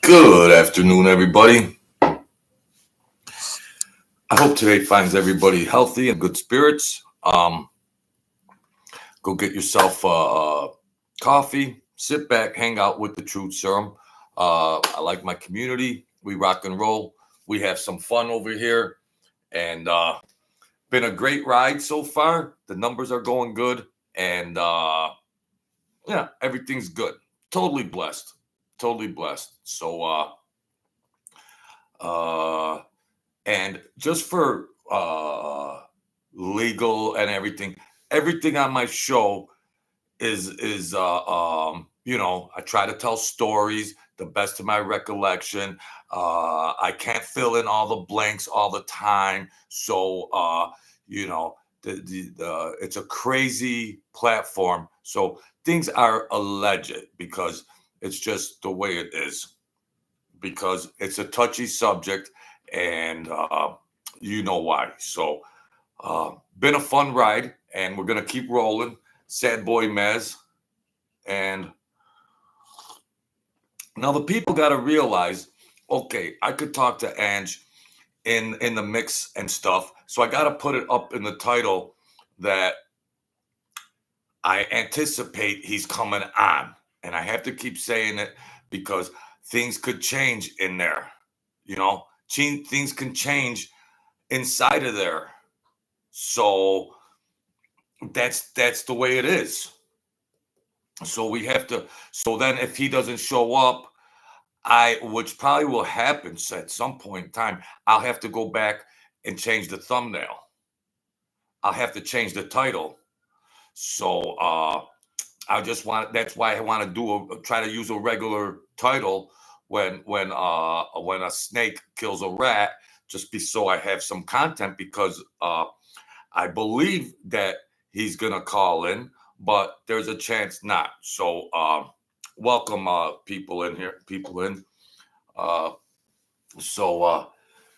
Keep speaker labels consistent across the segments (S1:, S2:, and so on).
S1: Good afternoon, everybody. I hope today finds everybody healthy and good spirits. Go get yourself a coffee, sit back, hang out with the Truth Serum. I like my community. We rock and roll. We have some fun over here, and been a great ride so far. The numbers are going good, and yeah, everything's good. Totally blessed. Totally blessed. So, and just for legal and everything on my show is I try to tell stories the best of my recollection. I can't fill in all the blanks all the time, so you know it's a crazy platform, so things are alleged because it's just the way it is, because it's a touchy subject, and you know why. So, been a fun ride, and we're gonna keep rolling. Sad boy Mez, and now the people got to realize, okay, I could talk to Ange in the mix and stuff, so I got to put it up in the title that I anticipate he's coming on, and I have to keep saying it because things could change in there. Things can change inside of there. So that's the way it is. So we have to. So then, if he doesn't show up, which probably will happen at some point in time, I'll have to go back and change the thumbnail. I'll have to change the title. So I just want. That's why I want to try to use a regular title when a snake kills a rat, just so I have some content, because I believe that he's gonna call in, but there's a chance not. So welcome people in here, people in. Uh, so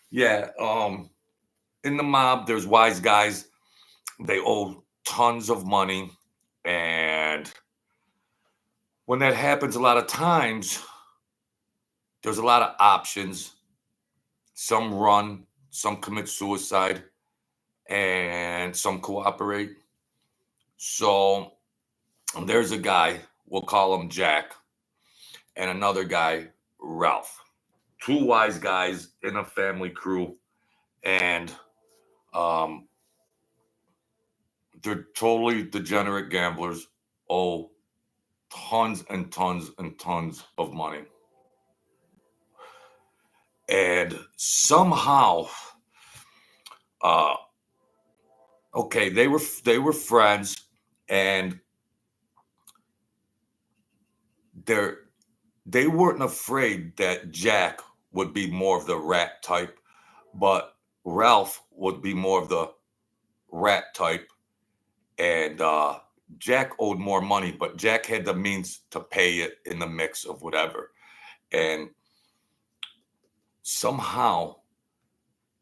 S1: yeah, in the mob, there's wise guys. They owe tons of money, and when that happens, a lot of times there's a lot of options. Some run, some commit suicide, and some cooperate. So there's a guy, we'll call him Jack, and another guy, Ralph. Two wise guys in a family crew, and um, they're totally degenerate gamblers, owe tons and tons and tons of money. And somehow, uh, okay, they were friends, and they're they weren't afraid that Jack would be more of the rat type, but Ralph would be more of the rat type, and Jack owed more money, but Jack had the means to pay it in the mix of whatever. And somehow,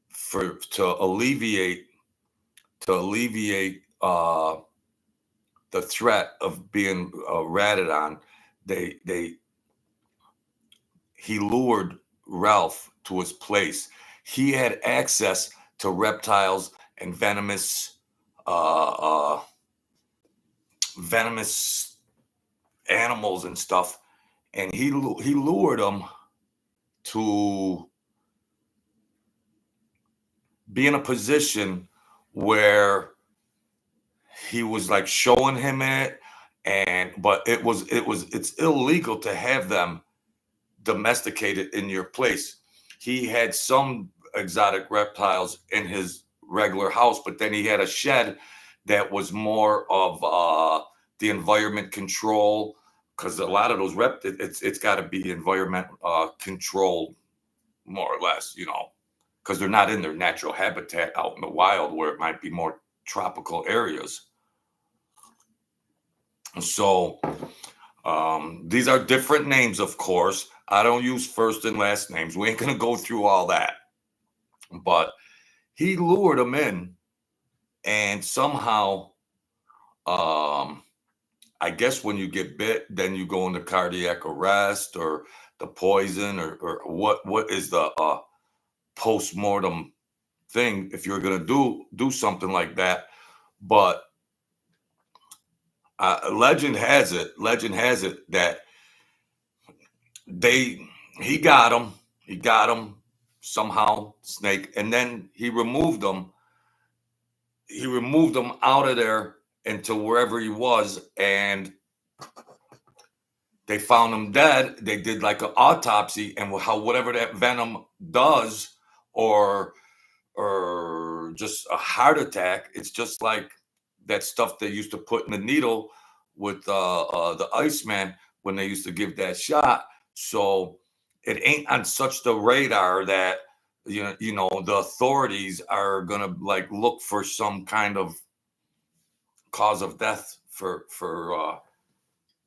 S1: for to alleviate the threat of being ratted on, they he lured Ralph to his place. He had access to reptiles and uh, uh, venomous animals and stuff, and he lured him to be in a position where he was like showing him it, and but it's illegal to have them domesticated in your place. He had some exotic reptiles in his regular house, but then he had a shed that was more of the environment control, because a lot of those it's got to be environment controlled, more or less, because they're not in their natural habitat out in the wild where it might be more tropical areas. So these are different names, of course. I don't use first and last names. We ain't gonna go through all that. But he lured him in, and somehow, um, I guess when you get bit, then you go into cardiac arrest or the poison or what is the post-mortem thing if you're gonna do something like that. But legend has it that they he got him, he got him somehow, Snake, and then he removed him out of there into wherever he was, and they found him dead. They did like an autopsy, and how whatever that venom does, or just a heart attack, it's just like that stuff they used to put in the needle with the Iceman when they used to give that shot. So it ain't on such the radar that you know the authorities are gonna like look for some kind of cause of death for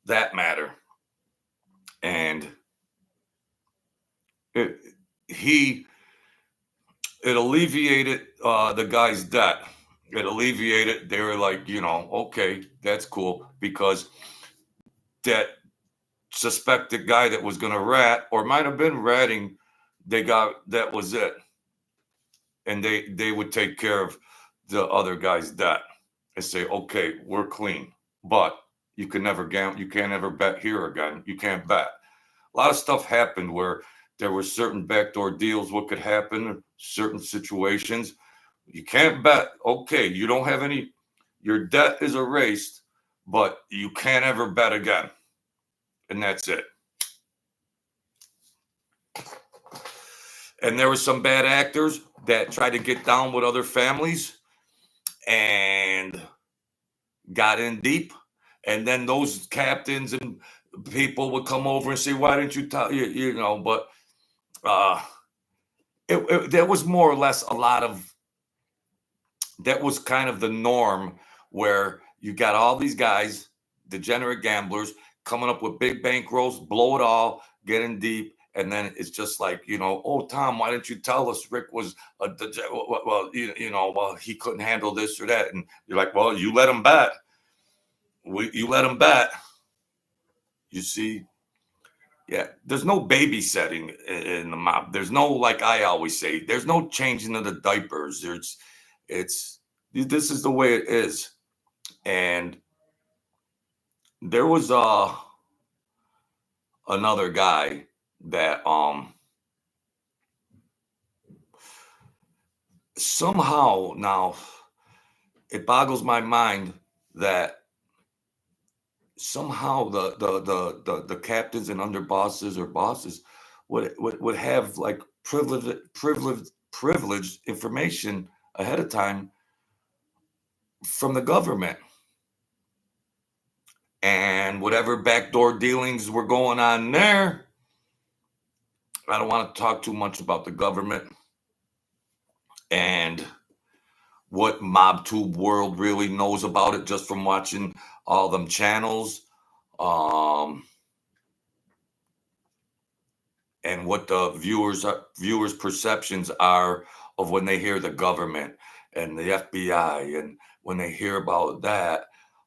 S1: that matter. And it he it alleviated the guy's debt. It alleviated. They were like, okay, that's cool because that suspected guy that was going to rat or might have been ratting, they got that was it, and they would take care of the other guy's debt and say, okay, we're clean, but you can never gamble. You can't ever bet here again. You can't bet. A lot of stuff happened where there were certain backdoor deals. What could happen in certain situations? You can't bet. Okay, you don't have any. Your debt is erased, but you can't ever bet again, and that's it. And there were some bad actors that tried to get down with other families and got in deep. And then those captains and people would come over and say, "Why didn't you tell you know?" But uh, there was more or less a lot of that was kind of the norm where you got all these guys, degenerate gamblers, coming up with big bankrolls, blow it all, get in deep, and then it's just like, oh, Tom, why didn't you tell us Rick was well, well, he couldn't handle this or that, and you're like, well, you let him bet, you let him bet, you see. Yeah, there's no babysitting in the mob. There's no, like I always say, there's no changing of the diapers. It's this is the way it is. And there was another guy that somehow now it boggles my mind that somehow the captains and underbosses or bosses would have like privileged information ahead of time from the government, and whatever backdoor dealings were going on there. I don't want to talk too much about the government and what Mobtube world really knows about it just from watching all them channels, and what the viewers perceptions are of when they hear the government and the FBI, and when they hear about that,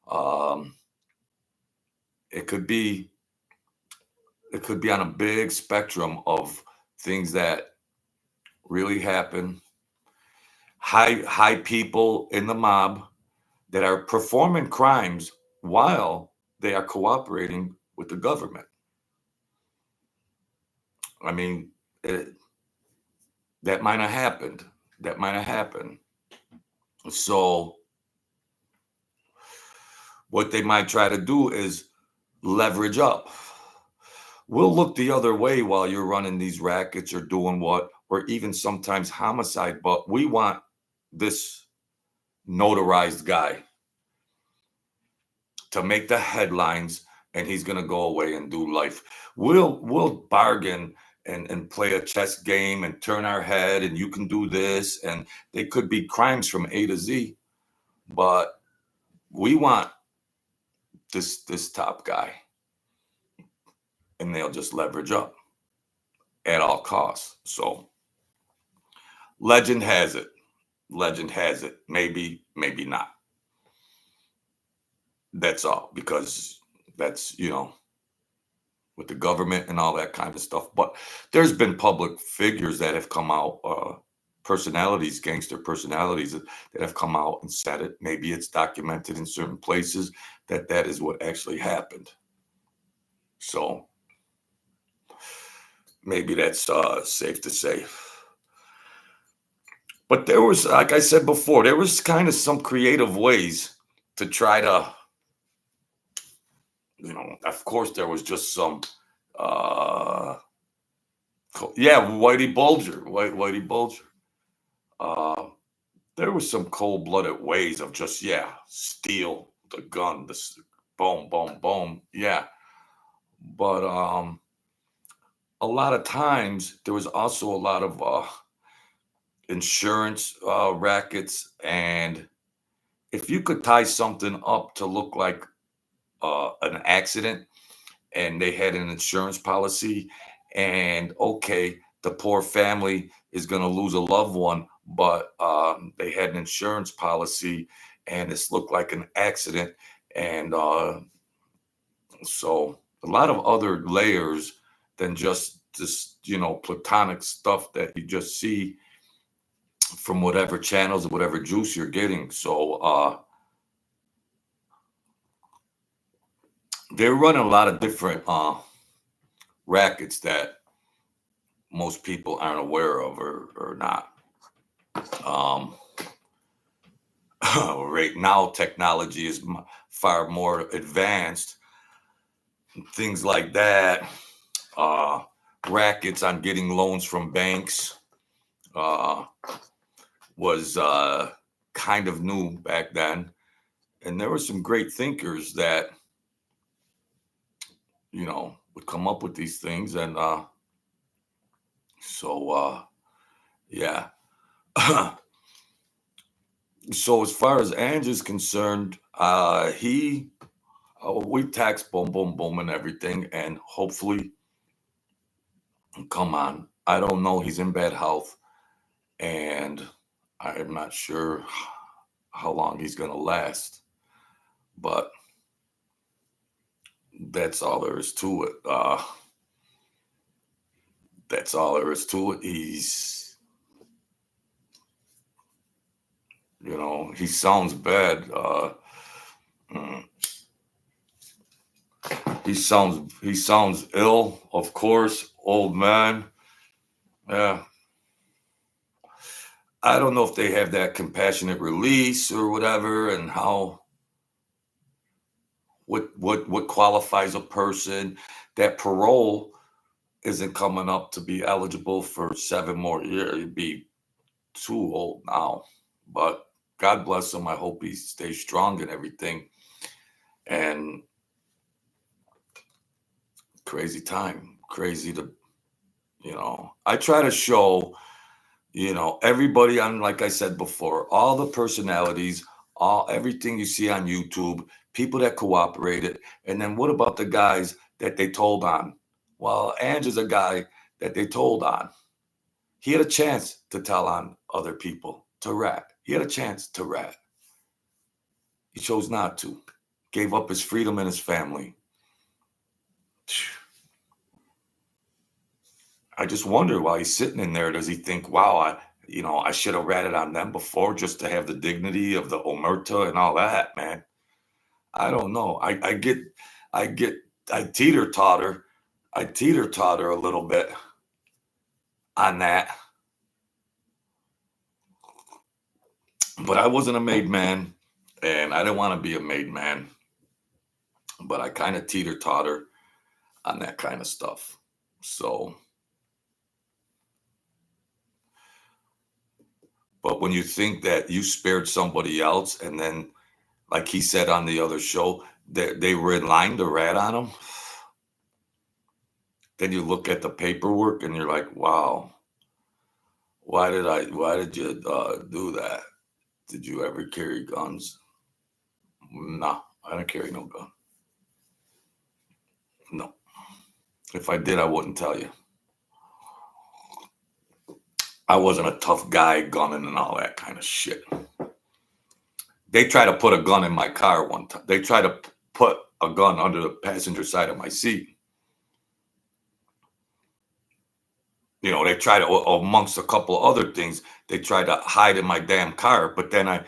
S1: um, it could be on a big spectrum of things that really happen. High people in the mob that are performing crimes while they are cooperating with the government. I mean, that might have happened. That might have happened. So what they might try to do is leverage up. We'll look the other way while you're running these rackets or doing what, or even sometimes homicide, but we want this notarized guy to make the headlines, and he's going to go away and do life. We'll bargain and play a chess game and turn our head, and you can do this, and they could be crimes from A to Z, but we want this top guy, and they'll just leverage up at all costs. So legend has it. Maybe not. That's all, because That's, with the government and all that kind of stuff. But there's been public figures that have come out, personalities, gangster personalities that have come out and said it. Maybe it's documented in certain places that is what actually happened. So maybe that's safe to say. But there was, like I said before, there was kind of some creative ways to try to, of course, there was just some, yeah, Whitey Bulger. Uh, there was some cold-blooded ways of just, steal the gun, this boom, boom, boom, yeah. But a lot of times there was also a lot of insurance rackets, and if you could tie something up to look like an accident, and they had an insurance policy, and okay, the poor family is going to lose a loved one, but they had an insurance policy, and this looked like an accident, and so a lot of other layers than just this, platonic stuff that you just see from whatever channels, whatever juice you're getting. So they're running a lot of different rackets that most people aren't aware of or not. Right now, technology is far more advanced. Things like that, rackets on getting loans from banks was kind of new back then. And there were some great thinkers that, would come up with these things. And yeah. So as far as Ange is concerned, we tax boom, boom, boom and everything. And hopefully, come on, I don't know. He's in bad health. And I'm not sure how long he's going to last. But that's all there is to it. That's all there is to it. He's, he sounds bad. He sounds ill, of course, old man. Yeah. I don't know if they have that compassionate release or whatever, and what qualifies a person. That parole isn't coming up to be eligible for 7 more years. He'd be too old now. But God bless him. I hope he stays strong and everything. And crazy time. Crazy to, I try to show, everybody on, like I said before, all the personalities, everything you see on YouTube, people that cooperated. And then what about the guys that they told on? Well, Ange is a guy that they told on. He had a chance to tell on other people, to rat. He had a chance to rat. He chose not to. Gave up his freedom and his family. I just wonder while he's sitting in there, does he think, wow, I should have ratted on them before just to have the dignity of the omerta and all that, man. I don't know. I teeter-totter a little bit on that. But I wasn't a made man, and I didn't want to be a made man. But I kind of teeter-totter on that kind of stuff. So, but when you think that you spared somebody else, and then, like he said on the other show, they were in line to rat on him, then you look at the paperwork and you're like, wow, why did you do that? Did you ever carry guns? No, I don't carry no gun. No. If I did, I wouldn't tell you. I wasn't a tough guy gunning and all that kind of shit. They tried to put a gun in my car one time. They tried to put a gun under the passenger side of my seat. You know, they tried to, amongst a couple of other things, they tried to hide in my damn car. But then I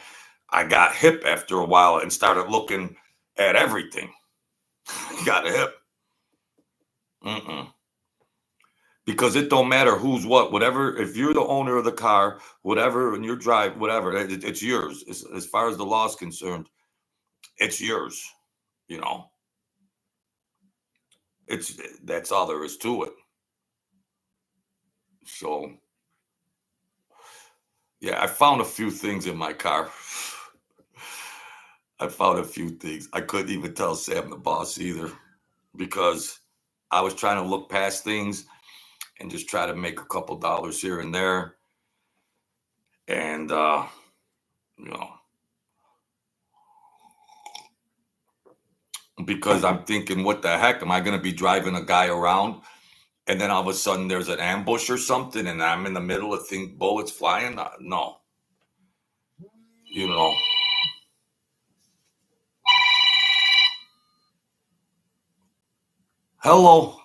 S1: got hip after a while and started looking at everything. Got a hip. Because it don't matter who's what, whatever. If you're the owner of the car, whatever, and you're driving, whatever, it's yours. As far as the law is concerned, it's yours. You know, that's all there is to it. So, yeah, I found a few things in my car. I found a few things. I couldn't even tell Sam the boss either, because I was trying to look past things and just try to make a couple dollars here and there. And, you know, because I'm thinking, what the heck? Am I going to be driving a guy around and then all of a sudden there's an ambush or something and I'm in the middle of bullets flying? No. You know. Hello.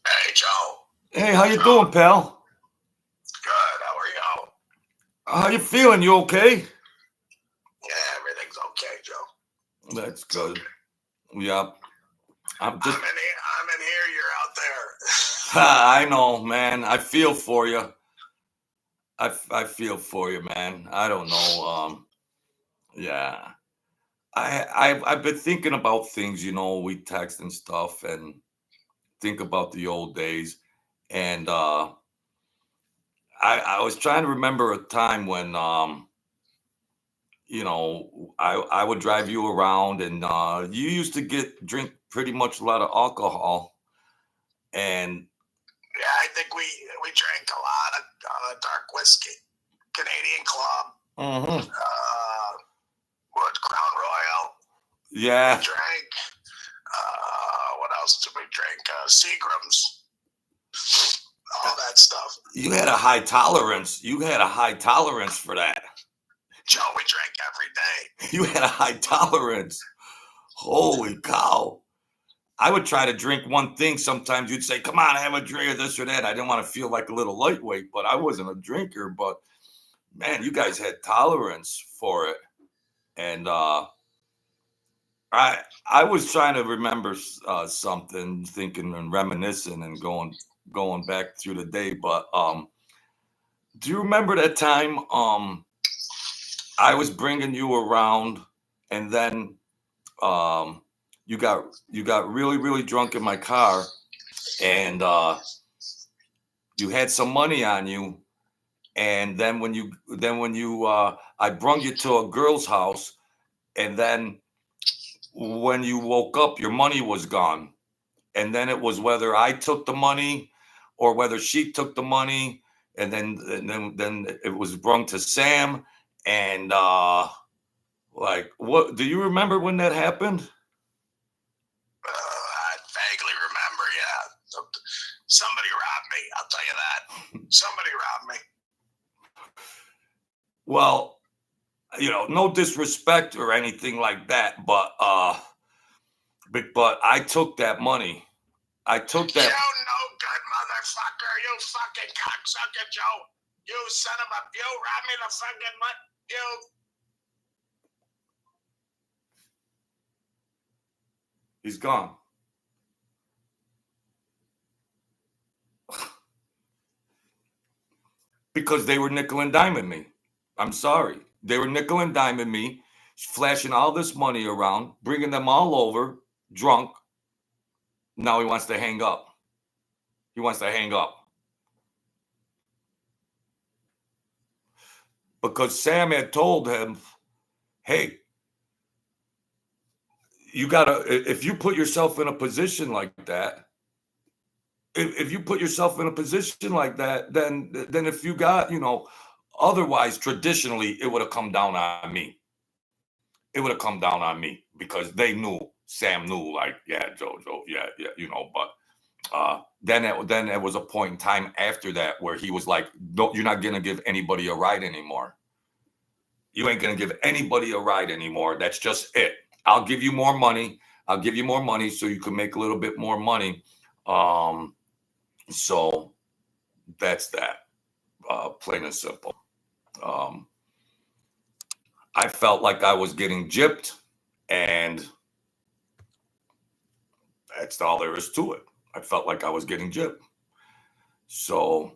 S2: Hey, Joe.
S1: Hey, how you doing, pal?
S2: Good. How are you?
S1: How you feeling? You okay?
S2: Yeah, everything's okay, Joe.
S1: That's good. Okay. Yeah. I'm in
S2: here. You're out there.
S1: I know, man. I feel for you. I feel for you, man. I don't know. Yeah. I've been thinking about things, you know, we text and stuff and think about the old days. And I was trying to remember a time when you know, I would drive you around and you used to drink pretty much a lot of alcohol. And
S2: yeah, I think we drank a lot of dark whiskey, Canadian Club, what, Crown Royal.
S1: Yeah.
S2: We drank. What else did we drink? Seagram's. All that stuff.
S1: You had a high tolerance. You had a high tolerance for that.
S2: Joe, we drank every day.
S1: You had a high tolerance. Holy cow. I would try to drink one thing. Sometimes you'd say, come on, have a drink of this or that. I didn't want to feel like a little lightweight, but I wasn't a drinker. But man, you guys had tolerance for it. And I was trying to remember something, thinking and reminiscing and going back through the day. But do you remember that time I was bringing you around and then you got really, really drunk in my car and you had some money on you. And then when I brung you to a girl's house, and then when you woke up, your money was gone. And then it was whether I took the money or whether she took the money. And then it was brung to Sam. And like, what do you remember when that happened?
S2: I vaguely remember, yeah. Somebody robbed me, I'll tell you that. Somebody robbed me.
S1: Well, you know, no disrespect or anything like that, but I took that money. I took that.
S2: You no good motherfucker, you fucking cocksucker, Joe. You son of a, you robbed me the fucking money.
S1: He's gone. Because they were nickel and diming me. I'm sorry. They were nickel and diming me, flashing all this money around, bringing them all over, drunk. Now he wants to hang up. He wants to hang up. Because Sam had told him, hey, you gotta, if you put yourself in a position like that, if you put yourself in a position like that, then if you got, you know, otherwise traditionally it would have come down on me. It would have come down on me because they knew, Sam knew, like, yeah, Joe, yeah, you know, but then there was a point in time after that where he was like, no, you're not gonna give anybody a ride anymore. You ain't gonna give anybody a ride anymore. That's just it. I'll give you more money. I'll give you more money so you can make a little bit more money. So that's that, plain and simple. I felt like I was getting gypped, and that's all there is to it. I felt like I was getting gypped. So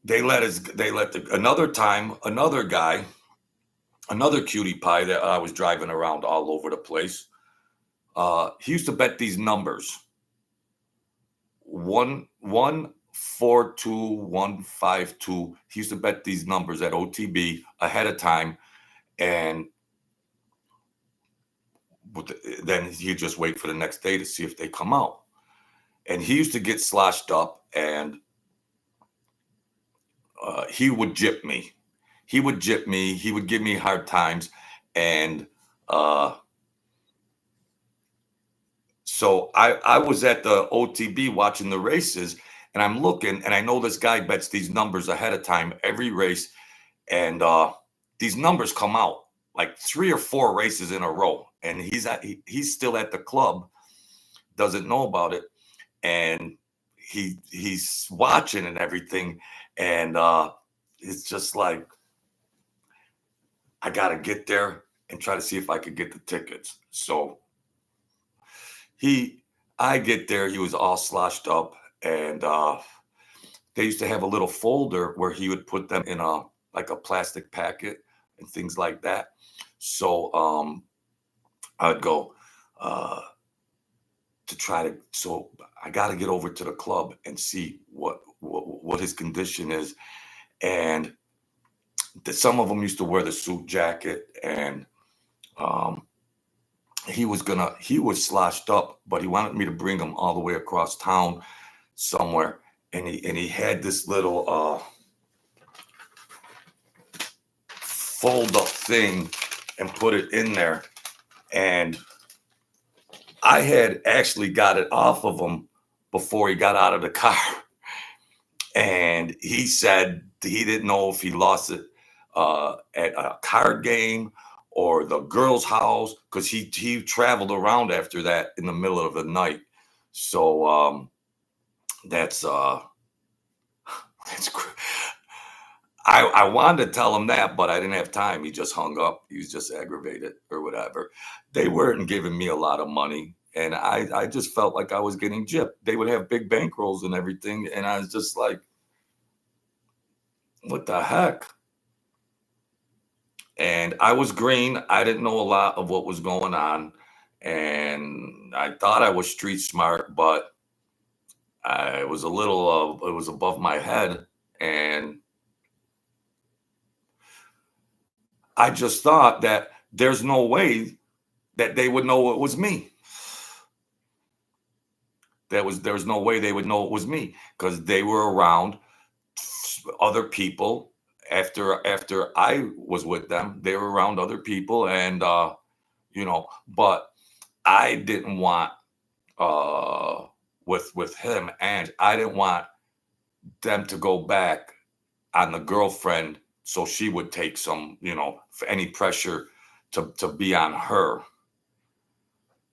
S1: another time, another guy, another cutie pie that I was driving around all over the place. He used to bet these numbers. 142-152. He used to bet these numbers at OTB ahead of time, and then he'd just wait for the next day to see if they come out. And he used to get sloshed up, and he would gyp me. He would gyp me. He would give me hard times, and so I was at the OTB watching the races, and I'm looking, and I know this guy bets these numbers ahead of time every race, and these numbers come out like 3 or 4 races in a row, and he's still at the club, doesn't know about it, and he's watching and everything, and it's just like, I gotta get there and try to see if I could get the tickets. So I get there, he was all sloshed up, and they used to have a little folder where he would put them in a plastic packet and things like that. So I would go so I got to get over to the club and see what his condition is. And some of them used to wear the suit jacket, and he was sloshed up, but he wanted me to bring him all the way across town somewhere. And he had this little fold up thing and put it in there. And I had actually got it off of him before he got out of the car. And he said he didn't know if he lost it at a card game or the girl's house, because he traveled around after that in the middle of the night. So that's I wanted to tell him that, but I didn't have time. He just hung up. He was just aggravated or whatever. They weren't giving me a lot of money, and I just felt like I was getting gypped. They would have big bankrolls and everything, and I was just like, what the heck? And I was green. I didn't know a lot of what was going on, and I thought I was street smart, but I was a little it was above my head, and I just thought that there's no way that they would know it was me. There's no way they would know it was me, because they were around other people after I was with them. They were around other people, and but I didn't want with him, and I didn't want them to go back on the girlfriend, so she would take some, for any pressure to be on her.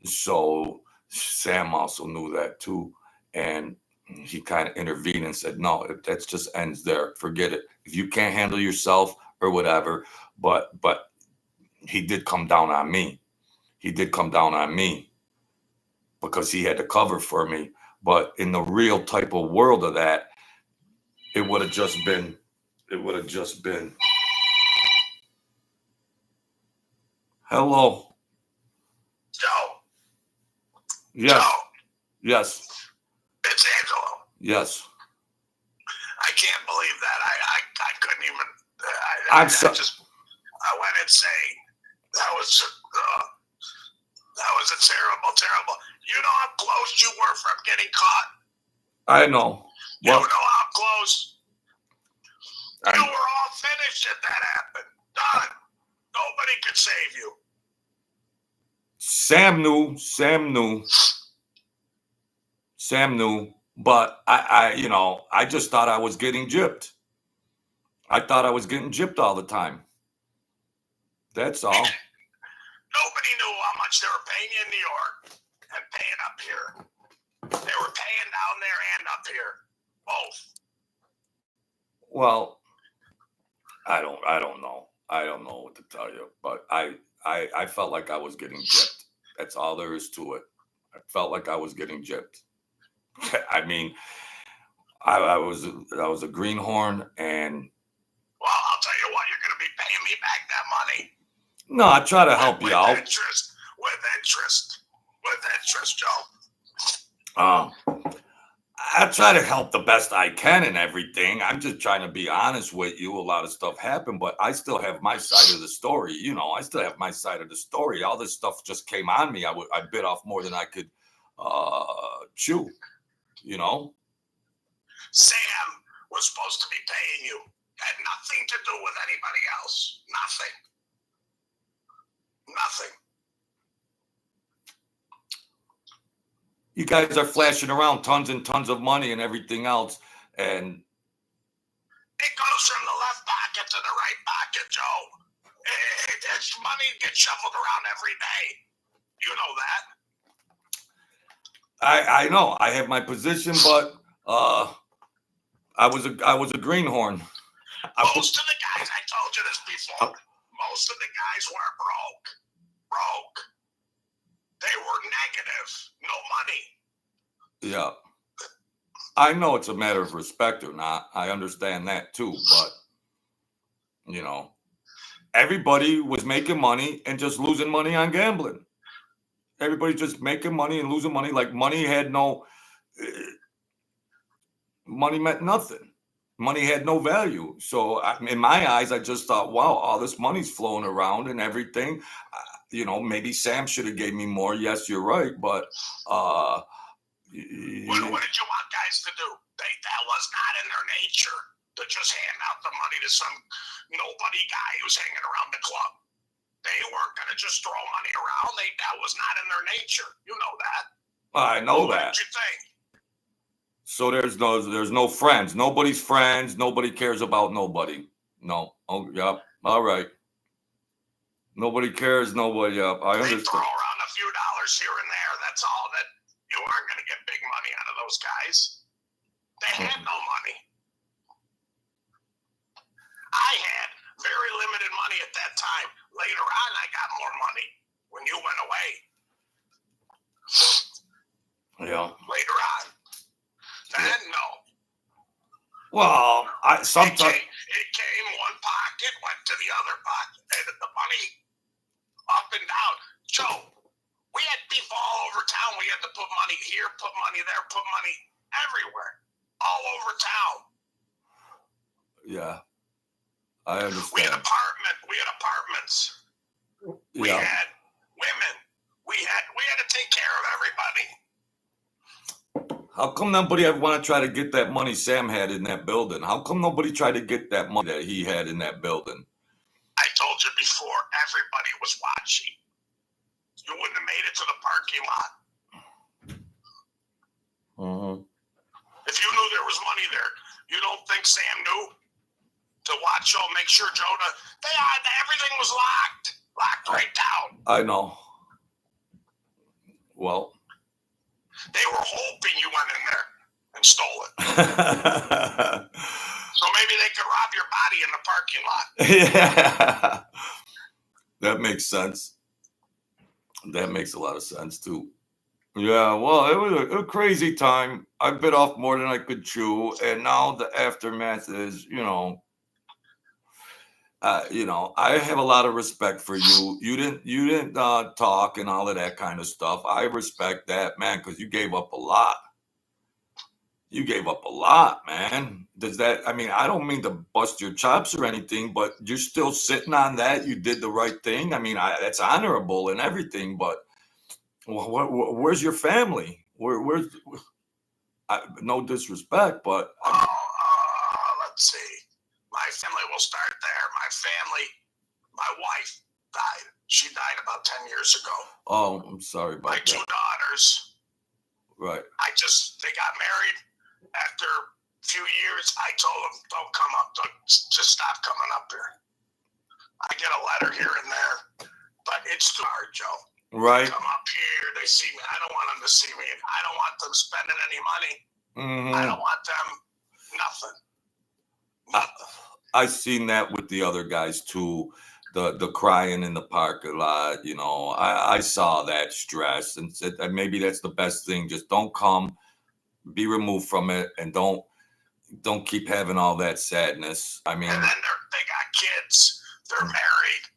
S1: So Sam also knew that too, and he kind of intervened and said, no, that just ends there. Forget it. If you can't handle yourself or whatever, but he did come down on me. He did come down on me because he had to cover for me. But in the real type of world of that, it would have just been, hello.
S2: Joe.
S1: Yes.
S2: Joe.
S1: Yes.
S2: It's Angelo.
S1: Yes.
S2: I can't believe that. I couldn't even.
S1: I
S2: went insane. That was a terrible. You know how close you were from getting caught?
S1: I know.
S2: You know how close? You were all finished if that happened. Done. Nobody could save you.
S1: Sam knew, but I just thought I was getting gypped. I thought I was getting gypped all the time. That's all.
S2: Nobody knew how much they were paying you in New York and paying up here. They were paying down there and up here, both.
S1: Well, I don't know. I don't know what to tell you, but I felt like I was getting gypped. That's all there is to it. I felt like I was getting gypped. I mean, I was a greenhorn, and
S2: well, I'll tell you what, you're going to be paying me back that money.
S1: No, I try to help you out.
S2: With interest, Joe.
S1: I try to help the best I can and everything. I'm just trying to be honest with you. A lot of stuff happened, but I still have my side of the story. You know, I still have my side of the story. All this stuff just came on me. I bit off more than I could chew. You know.
S2: Sam was supposed to be paying you. Had nothing to do with anybody else. Nothing.
S1: You guys are flashing around tons and tons of money and everything else, and
S2: it goes from the left pocket to the right pocket, Joe. It's money gets shuffled around every day. You know that.
S1: I know. I have my position, but I was a greenhorn.
S2: Most of the guys, I told you this before. Most of the guys were broke. They were negative, no money.
S1: Yeah. I know it's a matter of respect or not. I understand that too, but you know, everybody was making money and just losing money on gambling. Everybody just making money and losing money. Like money had no, money meant nothing. Money had no value. So in my eyes, I just thought, wow, all this money's flowing around and everything. You know, maybe Sam should have gave me more. Yes, you're right. But
S2: what did you want guys to do? That was not in their nature to just hand out the money to some nobody guy who's hanging around the club. They weren't going to just throw money around. That was not in their nature. You know that.
S1: I know that.
S2: What did you think?
S1: So there's no friends. Nobody's friends. Nobody cares about nobody. No. Oh, yep. All right. Nobody cares. Nobody. Yep. I understand.
S2: They throw around a few dollars here and there. That's all. That you aren't going to get big money out of those guys. They had no money. I had very limited money at that time. Later on, I got more money when you went away.
S1: Yeah.
S2: Later on. Then no.
S1: Well, sometimes
S2: it came one pocket, went to the other pocket. The money up and down. Joe, we had people all over town. We had to put money here, put money there, put money everywhere, all over town.
S1: Yeah, I understand.
S2: We had apartments. We had women. We had to take care of everybody.
S1: How come nobody ever want to try to get that money Sam had in that building? How come nobody tried to get that money that he had in that building?
S2: I told you before, everybody was watching. You wouldn't have made it to the parking lot. If you knew there was money there, you don't think Sam knew to watch Joe, make sure everything was locked right down.
S1: I know. Well,
S2: they were hoping you went in there and stole it. So maybe they could rob your body in the parking lot.
S1: Yeah. That makes sense. That makes a lot of sense too. Yeah, well, it was a crazy time. I bit off more than I could chew, and now the aftermath is, I have a lot of respect for you. You didn't talk and all of that kind of stuff. I respect that, man, because you gave up a lot. You gave up a lot, man. I don't mean to bust your chops or anything, but you're still sitting on that. You did the right thing. I mean, that's honorable and everything, but where's your family? Where's no disrespect, but
S2: let's see. My family will start there. My wife died. She died about 10 years ago.
S1: Oh, I'm sorry about that.
S2: My two daughters.
S1: Right.
S2: They got married. After a few years, I told them, don't come up. Just stop coming up here. I get a letter here and there, but it's too hard, Joe.
S1: Right.
S2: They come up here, they see me. I don't want them to see me. I don't want them spending any money.
S1: Mm-hmm.
S2: I don't want them nothing.
S1: I seen that with the other guys too. The crying in the parking lot, you know, I saw that stress and said that maybe that's the best thing. Just don't come, be removed from it, and don't keep having all that sadness. I mean,
S2: and then they got kids, they're married.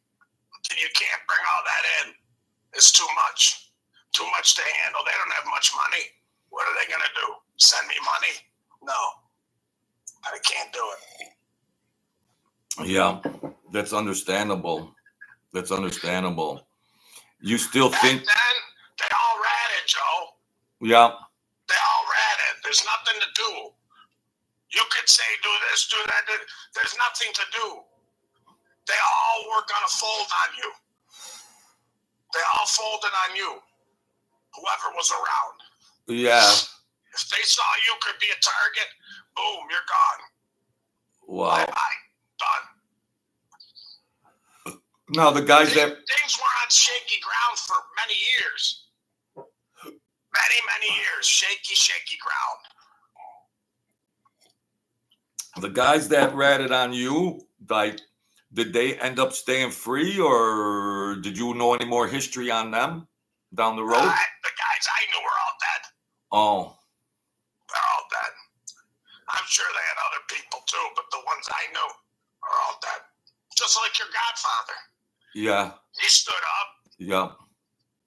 S2: You can't bring all that in. It's too much to handle. They don't have much money. What are they gonna do? Send me money? No, I can't do it.
S1: Yeah, that's understandable. That's understandable. You still think?
S2: Then they all ratted, Joe.
S1: Yeah.
S2: They all ratted. There's nothing to do. You could say do this, do that. There's nothing to do. They all were gonna fold on you. They all folded on you. Whoever was around.
S1: Yeah.
S2: If they saw you could be a target, boom, you're gone.
S1: Wow.
S2: Bye-bye. Done.
S1: Now the guys that
S2: things were on shaky ground for many years. Many years. Shaky ground.
S1: The guys that ratted on you, like, did they end up staying free, or did you know any more history on them down the road?
S2: The guys I knew were all dead.
S1: Oh.
S2: They're all dead. I'm sure they had other people too, but the ones I knew are all dead. Just like your godfather.
S1: Yeah.
S2: He stood up.
S1: Yeah.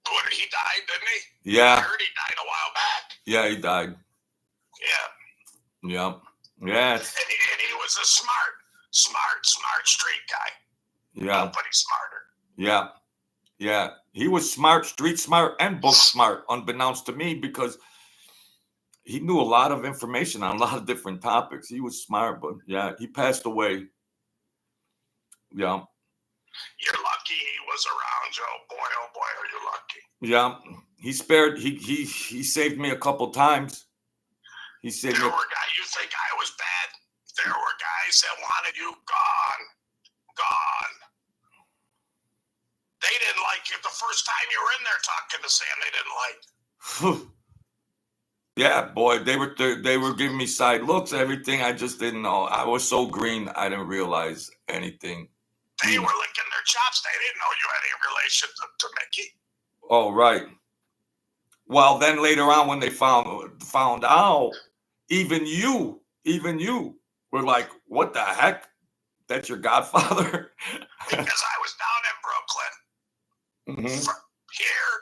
S2: But he died, didn't he?
S1: Yeah.
S2: I heard he died a while back.
S1: Yeah, he died.
S2: Yeah.
S1: Yeah. Yeah.
S2: And he was a smart street guy.
S1: Yeah.
S2: Nobody smarter.
S1: Yeah. Yeah. He was smart, street smart, and book smart, unbeknownst to me, because he knew a lot of information on a lot of different topics. He was smart, but yeah, he passed away. Yeah.
S2: You're lucky he was around, Joe. Boy, oh boy, are you lucky.
S1: Yeah. He saved me a couple times. He saved me.
S2: There were guys, you think I was bad? There were guys that wanted you gone. They didn't like you the first time you were in there talking to Sam. They didn't like.
S1: Yeah, boy, they were giving me side looks, everything. I just didn't know. I was so green, I didn't realize anything.
S2: They were licking their chops. They didn't know you had any relation to Mickey.
S1: Oh, right. Well, then later on, when they found out, even you were like, "What the heck? That's your godfather?"
S2: Because I was down in Brooklyn.
S1: Mm-hmm.
S2: Here,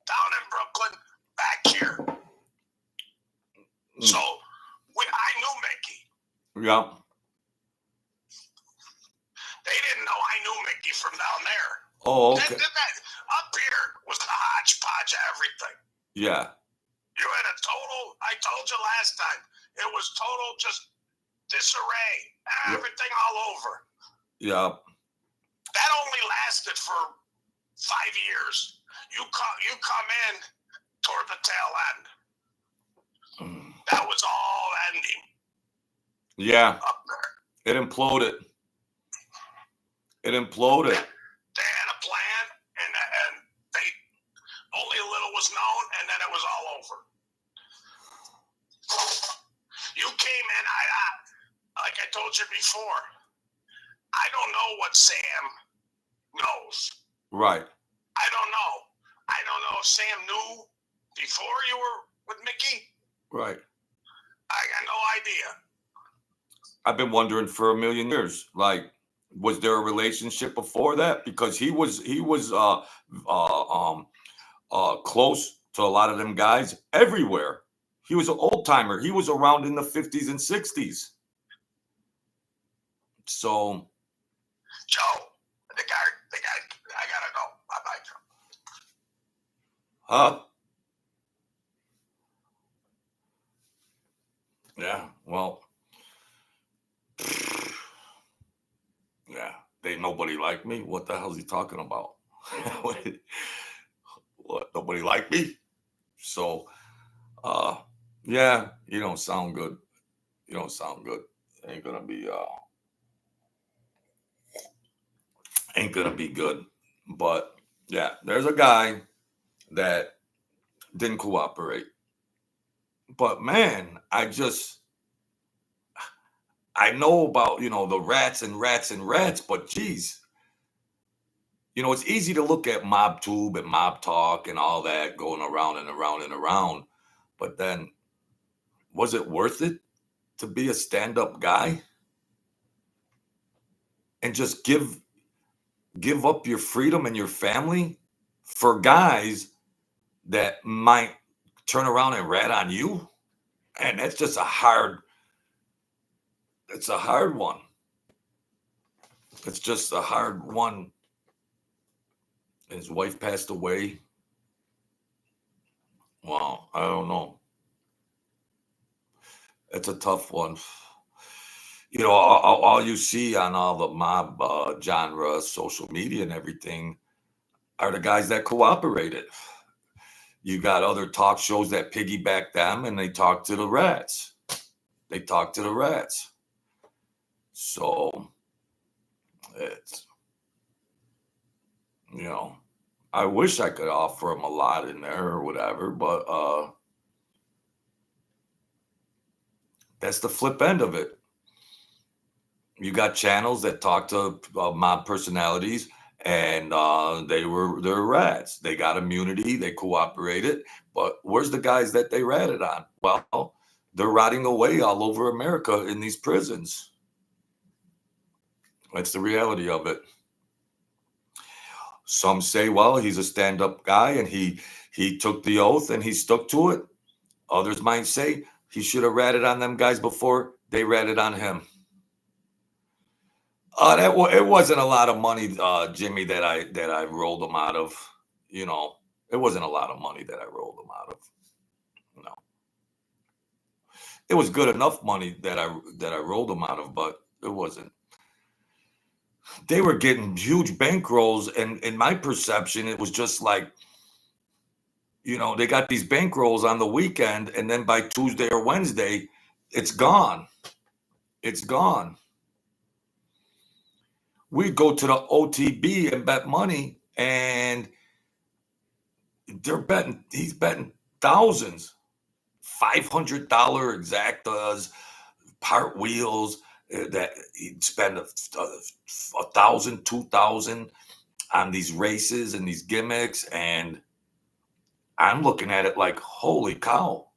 S2: down in Brooklyn, back here. So I knew Mickey.
S1: Yeah.
S2: They didn't know I knew Mickey from down there.
S1: Oh, okay.
S2: Up here was a hodgepodge of everything.
S1: Yeah.
S2: You had a total, I told you last time, it was total just disarray. Everything all over.
S1: Yeah.
S2: That only lasted for 5 years. You come in toward the tail end. That was all ending.
S1: Yeah.
S2: Up there.
S1: It imploded. It imploded.
S2: They had a plan, and they only a little was known, and then it was all over. You came in, like I told you before, I don't know what Sam knows.
S1: Right.
S2: I don't know. I don't know if Sam knew before you were with Mickey.
S1: Right.
S2: I got no idea.
S1: I've been wondering for a million years, like, was there a relationship before that? Because he was close to a lot of them guys everywhere. He was an old timer. He was around in the 50s and 60s. So,
S2: Joe, the guy, I gotta go. Bye-bye, Joe.
S1: huh? Yeah, well, yeah, ain't nobody like me. What the hell is he talking about? What? Nobody like me? So, yeah, you don't sound good. You don't sound good. Ain't gonna be good. But yeah, there's a guy that didn't cooperate. But man, I know about, the rats and rats and rats, but geez, it's easy to look at Mobtube and Mob Talk and all that going around and around and around. But then, was it worth it to be a stand-up guy and just give up your freedom and your family for guys that might turn around and rat on you? And that's just it's a hard one. It's just a hard one. His wife passed away. Well, I don't know. It's a tough one. All you see on all the mob genre, social media and everything are the guys that cooperated. You got other talk shows that piggyback them and they talk to the rats. So it's, I wish I could offer them a lot in there or whatever, but that's the flip end of it. You got channels that talk to mob personalities, and they're rats. They got immunity. They cooperated. But where's the guys that they ratted on? Well, they're rotting away all over America in these prisons. That's the reality of it. Some say, well, he's a stand-up guy and he took the oath and he stuck to it. Others might say he should have ratted on them guys before they ratted on him. It wasn't a lot of money, Jimmy, that I rolled them out of. It wasn't a lot of money that I rolled them out of. No, it was good enough money that I rolled them out of, but it wasn't. They were getting huge bankrolls, and in my perception, it was just like, they got these bankrolls on the weekend, and then by Tuesday or Wednesday, it's gone. It's gone. We'd go to the OTB and bet money, and he's betting thousands, $500 exactas, part wheels, that he'd spend $1,000, $2,000 on these races and these gimmicks. And I'm looking at it like, holy cow,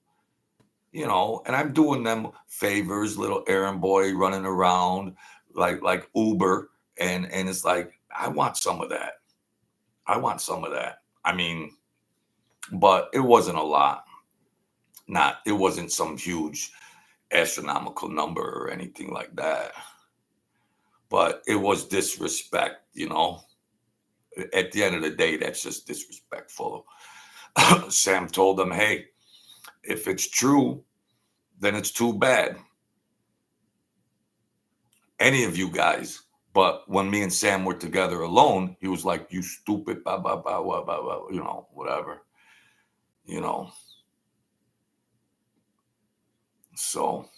S1: and I'm doing them favors, little errand boy running around like Uber. And it's like, I want some of that. I mean, but it wasn't a lot. It wasn't some huge astronomical number or anything like that. But it was disrespect, At the end of the day, that's just disrespectful. Sam told them, hey, if it's true, then it's too bad. Any of you guys. But when me and Sam were together alone, he was like, you stupid, blah, blah, blah, blah, blah, blah, whatever. So,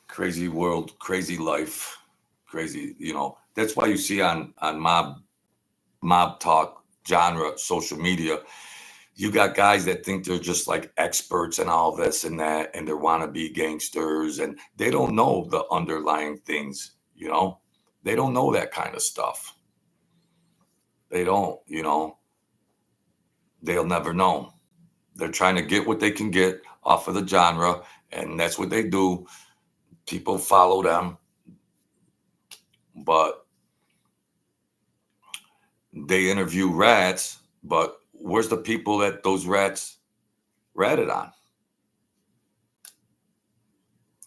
S1: crazy world, crazy life, crazy, That's why you see on mob talk genre, social media, you got guys that think they're just like experts and all this and that, and they're wannabe gangsters, and they don't know the underlying things, They don't know that kind of stuff. They don't, They'll never know. They're trying to get what they can get off of the genre, and that's what they do. People follow them, but they interview rats, but where's the people that those rats ratted on?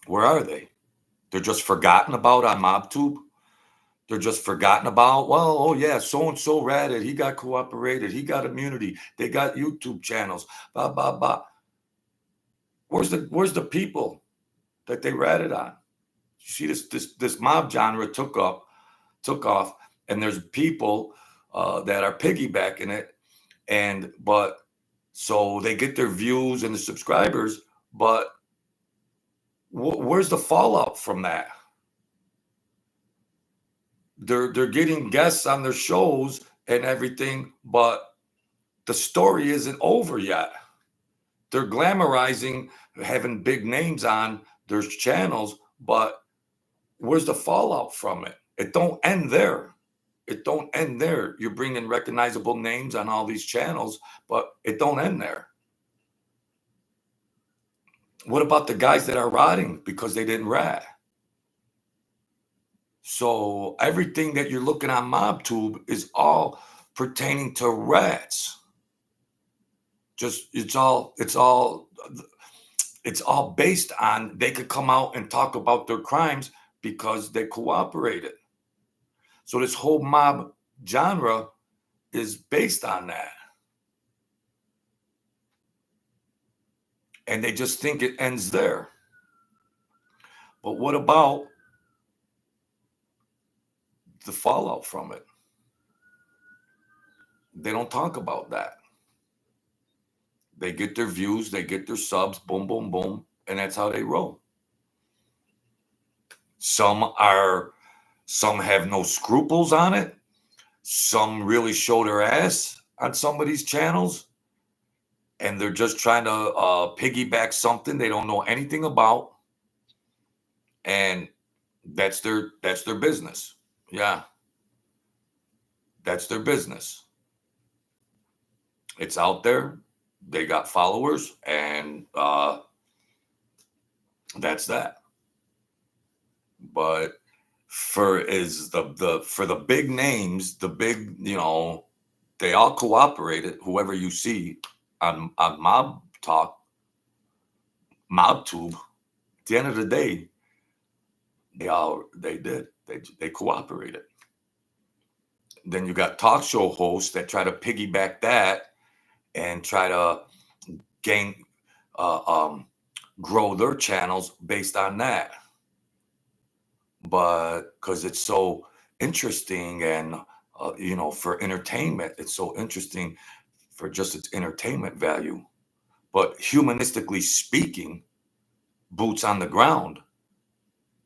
S1: Where are they? They're just forgotten about on Mobtube. They're just forgotten about. Well, oh yeah, so-and-so ratted. He got cooperated. He got immunity. They got YouTube channels. Blah, blah, blah. Where's the people that they ratted on? You see, this mob genre took off, and there's people that are piggybacking it, but so they get their views and the subscribers, but where's the fallout from that? They're getting guests on their shows and everything, but the story isn't over yet. They're glamorizing having big names on their channels, but where's the fallout from it? It don't end there. It don't end there. You're bringing recognizable names on all these channels, but it don't end there. What about the guys that are rotting because they didn't rat? So everything that you're looking on Mobtube is all pertaining to rats. Just it's all based on they could come out and talk about their crimes because they cooperated. So this whole mob genre is based on that. And they just think it ends there. But what about the fallout from it? They don't talk about that. They get their views, they get their subs, boom, boom, boom, and that's how they roll. Some have no scruples on it. Some really show their ass on some of these channels, and they're just trying to piggyback something they don't know anything about, and that's their business. Yeah, that's their business. It's out there. They got followers, and that's that. But for the big names, the big, they all cooperated. Whoever you see on Mob Talk, Mobtube, at the end of the day, they cooperated. Then you got talk show hosts that try to piggyback that and try to grow their channels based on that. But because it's so interesting and, for entertainment, it's so interesting for just its entertainment value. But humanistically speaking, boots on the ground,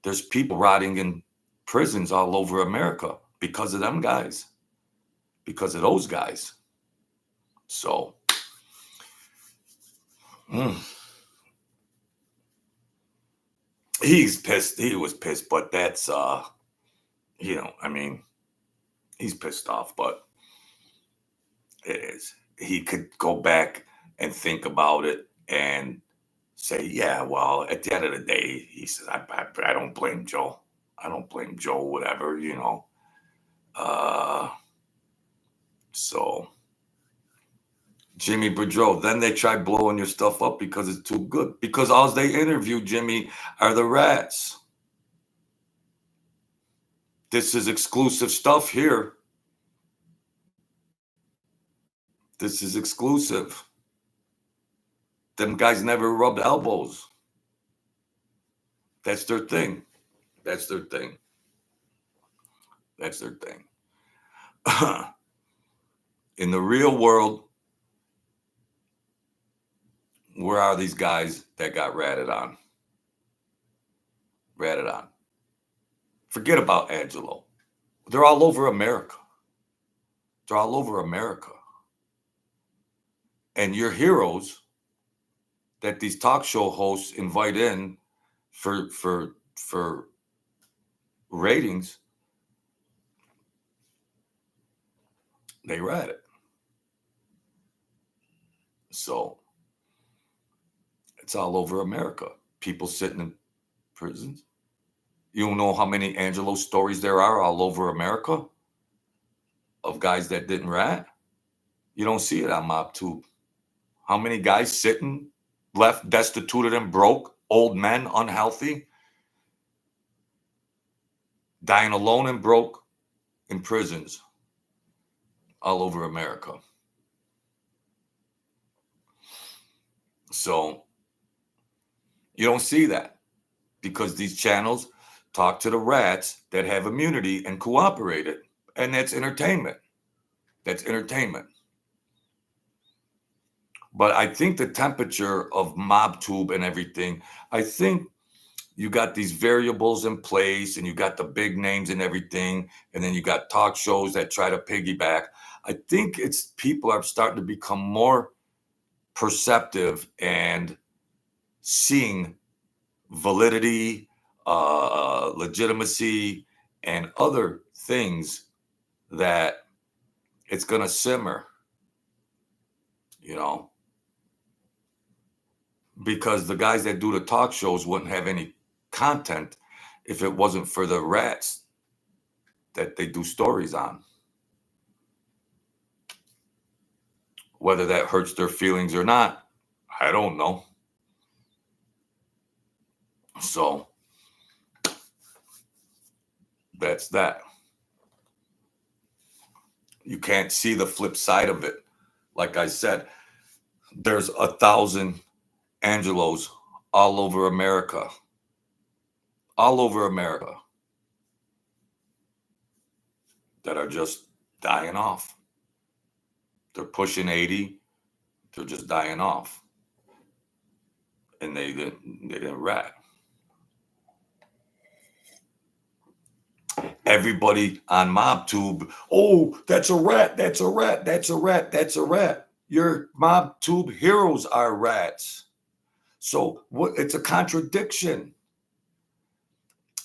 S1: there's people rotting in prisons all over America because of them guys, because of those guys. So, he's pissed. He was pissed, but that's, he's pissed off, but it is. He could go back and think about it and say, yeah, well, at the end of the day, he says, I don't blame Joe. I don't blame Joe, whatever, So, Jimmy Boudreau, then they try blowing your stuff up because it's too good. Because all they interview, Jimmy, are the rats. This is exclusive stuff here. This is exclusive. Them guys never rubbed elbows. That's their thing. That's their thing. That's their thing. In the real world, where are these guys that got ratted on? Ratted on. Forget about Angelo. They're all over America. They're all over America. And your heroes that these talk show hosts invite in for ratings, they rat it. So it's all over America. People sitting in prisons. You don't know how many Angelo stories there are all over America of guys that didn't rat. You don't see it on Mobtube. How many guys sitting, left destitute and broke, old men, unhealthy, dying alone and broke in prisons all over America. So you don't see that because these channels talk to the rats that have immunity and cooperated. And that's entertainment. That's entertainment. But I think the temperature of Mobtube and everything, I think you got these variables in place and you got the big names and everything. And then you got talk shows that try to piggyback. I think it's people are starting to become more perceptive and seeing validity, legitimacy, and other things that it's going to simmer, you know, because the guys that do the talk shows wouldn't have any content if it wasn't for the rats that they do stories on. Whether that hurts their feelings or not, I don't know. So that's that. You can't see the flip side of it. Like I said, there's 1,000 Angelos all over America. All over America. That are just dying off. They're pushing 80. They're just dying off. And they didn't rat. Everybody on Mobtube, oh, that's a rat, that's a rat, that's a rat, that's a rat. Your Mobtube heroes are rats. So what? It's a contradiction.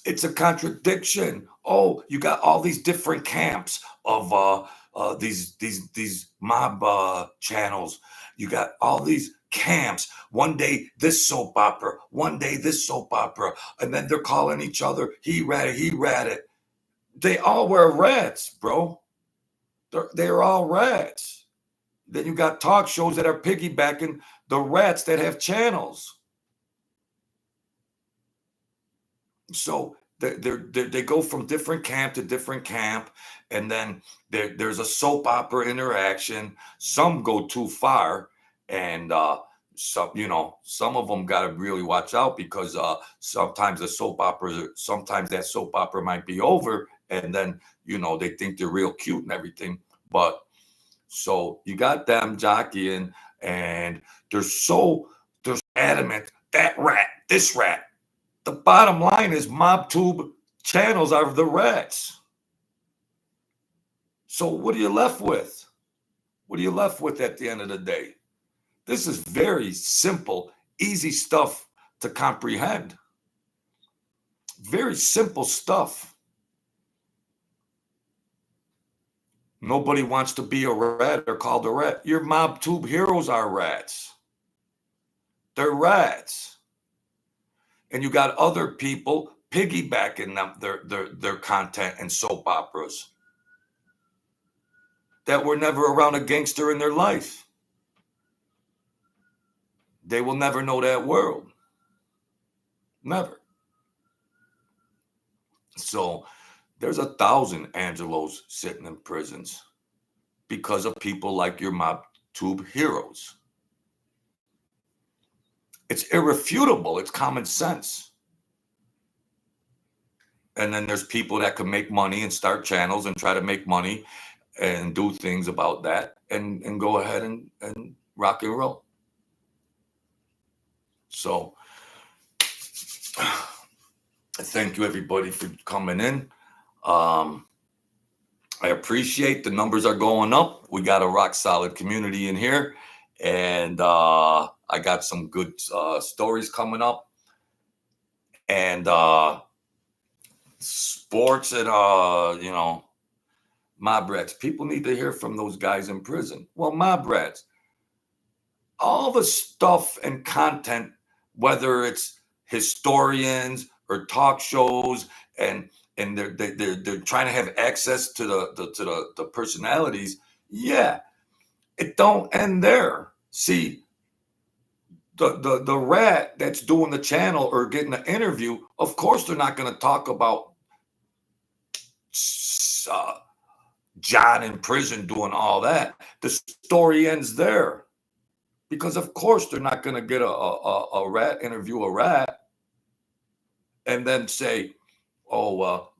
S1: It's a contradiction. Oh, you got all these different camps of these mob channels. You got all these camps. One day this soap opera, one day this soap opera, and then they're calling each other, he ratted, he ratted. They all were rats, bro. They're all rats. Then you got talk shows that are piggybacking the rats that have channels. So they go from different camp to different camp, and then there's a soap opera interaction. Some go too far, and some of them got to really watch out because sometimes that soap opera might be over, and then they think they're real cute and everything. But so you got them jockeying, and they're adamant, that rat, this rat. The bottom line is Mobtube channels are the rats. So what are you left with? What are you left with at the end of the day? This is very simple, easy stuff to comprehend. Very simple stuff. Nobody wants to be a rat or called a rat. Your Mobtube heroes are rats. They're rats. And you got other people piggybacking their content and soap operas that were never around a gangster in their life. They will never know that world. Never. So there's 1,000 Angelos sitting in prisons because of people like your Mobtube heroes. It's irrefutable. It's common sense. And then there's people that can make money and start channels and try to make money and do things about that and go ahead and rock and roll. So thank you everybody for coming in. I appreciate the numbers are going up. We got a rock solid community in here, and I got some good stories coming up, and sports and mob rats. People need to hear from those guys in prison. Well, mob rats, all the stuff and content, whether it's historians or talk shows, and they're trying to have access to the personalities. Yeah, it don't end there. See, the rat that's doing the channel or getting an interview, of course they're not going to talk about John in prison doing all that. The story ends there, because of course they're not going to get a rat interview a rat and then say, oh,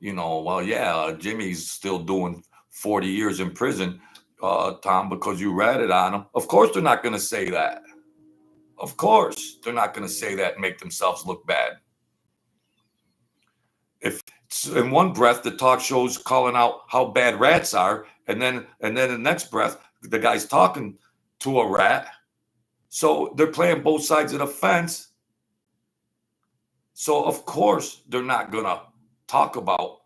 S1: Jimmy's still doing 40 years in prison, Tom, because you ratted on him. Of course they're not going to say that. Of course they're not going to say that and make themselves look bad. If in one breath the talk show's calling out how bad rats are, And then the next breath, the guy's talking to a rat. So they're playing both sides of the fence. So of course they're not gonna talk about,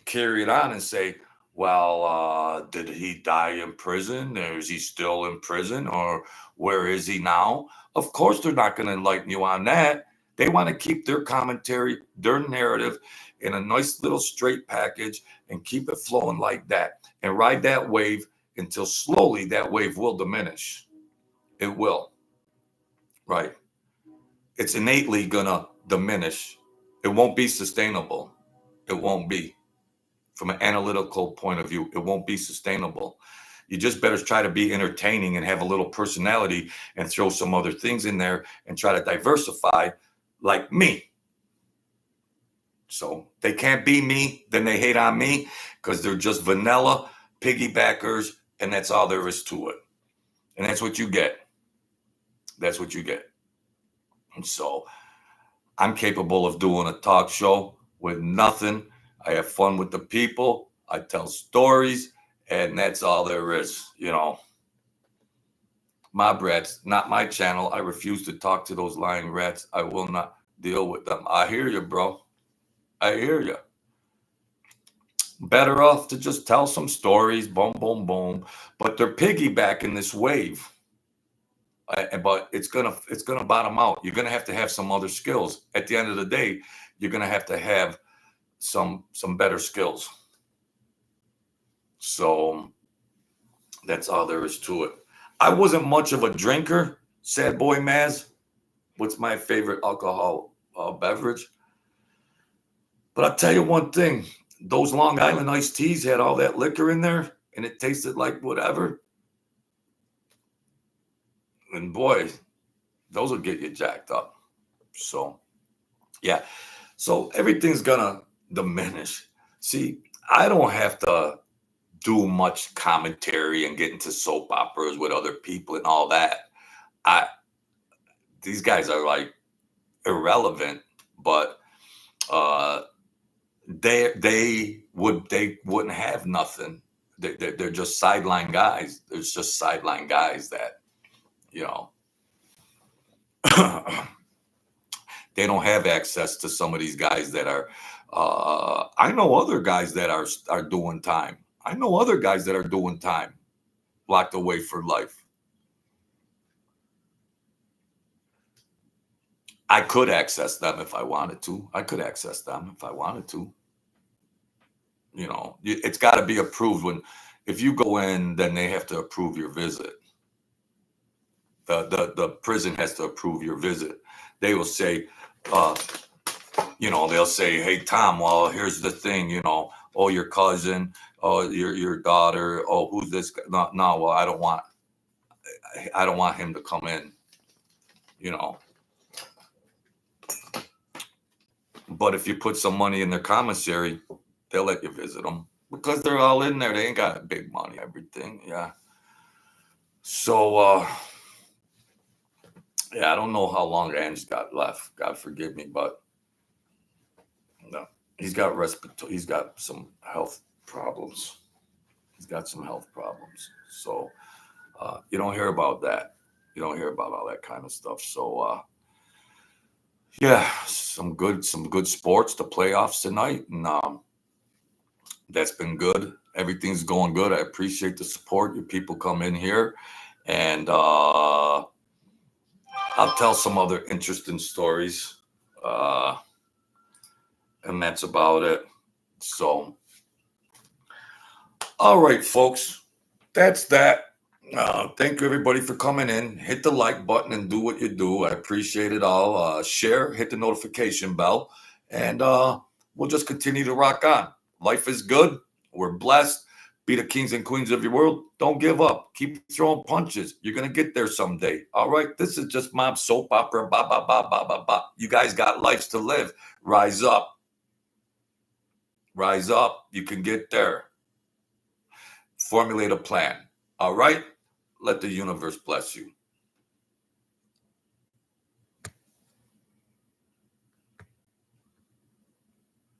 S1: carry it on and say, well, did he die in prison, or is he still in prison, or where is he now? Of course they're not going to enlighten you on that. They want to keep their commentary, their narrative in a nice little straight package and keep it flowing like that and ride that wave until slowly that wave will diminish. It will. Right. It's innately going to diminish. It won't be sustainable. It won't be. From an analytical point of view, it won't be sustainable. You just better try to be entertaining and have a little personality and throw some other things in there and try to diversify like me. So they can't be me, then they hate on me because they're just vanilla piggybackers, and that's all there is to it. And that's what you get. That's what you get. And so I'm capable of doing a talk show with nothing. I have fun with the people. I tell stories, and that's all there is, you know. Mob rats, not my channel. I refuse to talk to those lying rats. I will not deal with them. I hear you, bro. I hear you. Better off to just tell some stories, boom, boom, boom. But they're piggybacking this wave. But it's gonna bottom out. You're gonna have to have some other skills. At the end of the day, you're gonna have to have some better skills. So that's all there is to it. I wasn't much of a drinker, sad boy Maz. What's my favorite alcohol beverage? But I'll tell you one thing, those Long Island iced teas had all that liquor in there and it tasted like whatever. And boy, those will get you jacked up. So yeah, so everything's gonna diminish. See, I don't have to do much commentary and get into soap operas with other people and all that. These guys are like irrelevant, but they wouldn't have nothing. They're just sideline guys. There's just sideline guys that, you know, they don't have access to some of these guys that are. I know other guys that are doing time. I know other guys that are doing time, locked away for life. I could access them if I wanted to. I could access them if I wanted to. You know, it's got to be approved. If you go in, then they have to approve your visit. The prison has to approve your visit. They will say, you know, they'll say, hey, Tom, well, here's the thing, you know, oh, your cousin, oh, your daughter, oh, who's this guy? No, well, I don't want him to come in, you know. But if you put some money in their commissary, they'll let you visit them because they're all in there. They ain't got big money, everything. Yeah. So, yeah, I don't know how long Ange got left. God forgive me, but no, he's got he's got some health problems. He's got some health problems. So you don't hear about that. You don't hear about all that kind of stuff. So yeah, some good sports, the playoffs tonight, and that's been good. Everything's going good. I appreciate the support. Your people come in here, and I'll tell some other interesting stories, and that's about it. So, all right, folks, that's that. Thank you, everybody, for coming in. Hit the like button and do what you do. I appreciate it all. Share, hit the notification bell, and we'll just continue to rock on. Life is good. We're blessed. Be the kings and queens of your world. Don't give up. Keep throwing punches. You're going to get there someday. All right? This is just mob soap opera. Ba, ba, ba, ba, ba, ba. You guys got lives to live. Rise up. Rise up. You can get there. Formulate a plan. All right? Let the universe bless you.